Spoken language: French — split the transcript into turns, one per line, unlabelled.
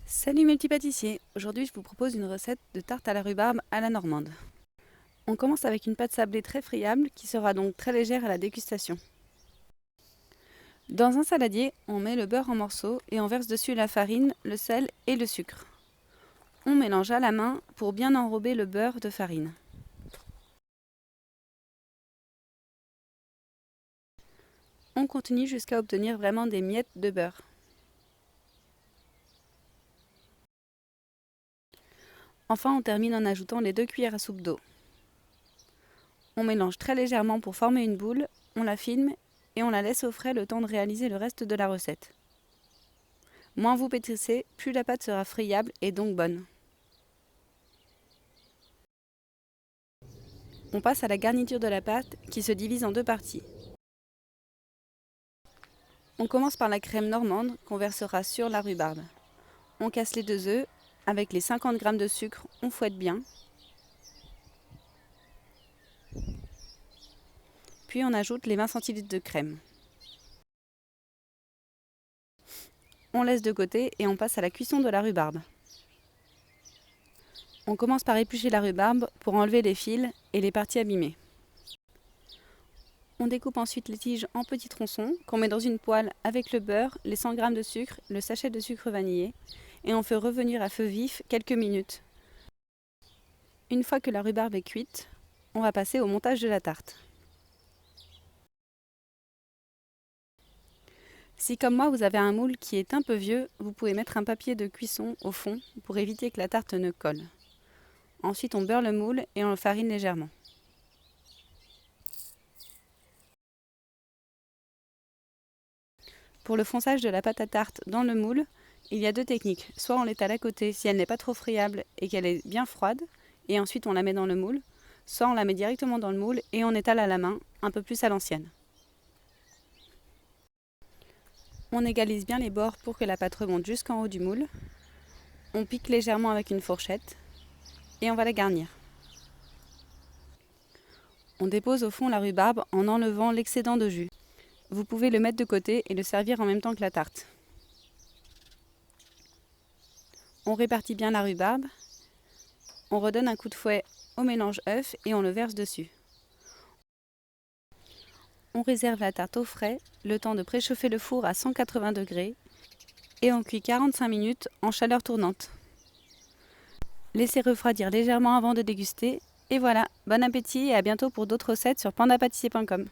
Salut mes petits pâtissiers, aujourd'hui je vous propose une recette de tarte à la rhubarbe à la normande. On commence avec une pâte sablée très friable qui sera donc très légère à la dégustation. Dans un saladier, on met le beurre en morceaux et on verse dessus la farine, le sel et le sucre. On mélange à la main pour bien enrober le beurre de farine. On continue jusqu'à obtenir vraiment des miettes de beurre. Enfin, on termine en ajoutant les 2 cuillères à soupe d'eau. On mélange très légèrement pour former une boule, on la filme et on la laisse au frais le temps de réaliser le reste de la recette. Moins vous pétrissez, plus la pâte sera friable et donc bonne. On passe à la garniture de la pâte qui se divise en 2 parties. On commence par la crème normande qu'on versera sur la rhubarbe. On casse les 2 œufs, avec les 50 g de sucre, on fouette bien. Puis on ajoute les 20 cl de crème. On laisse de côté et on passe à la cuisson de la rhubarbe. On commence par éplucher la rhubarbe pour enlever les fils et les parties abîmées. On découpe ensuite les tiges en petits tronçons qu'on met dans une poêle avec le beurre, les 100 g de sucre, le sachet de sucre vanillé et on fait revenir à feu vif quelques minutes. Une fois que la rhubarbe est cuite, on va passer au montage de la tarte. Si comme moi vous avez un moule qui est un peu vieux, vous pouvez mettre un papier de cuisson au fond pour éviter que la tarte ne colle. Ensuite on beurre le moule et on le farine légèrement. Pour le fonçage de la pâte à tarte dans le moule, il y a 2 techniques. Soit on l'étale à côté si elle n'est pas trop friable et qu'elle est bien froide, et ensuite on la met dans le moule, soit on la met directement dans le moule et on étale à la main, un peu plus à l'ancienne. On égalise bien les bords pour que la pâte remonte jusqu'en haut du moule. On pique légèrement avec une fourchette et on va la garnir. On dépose au fond la rhubarbe en enlevant l'excédent de jus. Vous pouvez le mettre de côté et le servir en même temps que la tarte. On répartit bien la rhubarbe. On redonne un coup de fouet au mélange œuf et on le verse dessus. On réserve la tarte au frais, le temps de préchauffer le four à 180 degrés et on cuit 45 minutes en chaleur tournante. Laissez refroidir légèrement avant de déguster. Et voilà, bon appétit et à bientôt pour d'autres recettes sur pandapâtissier.com.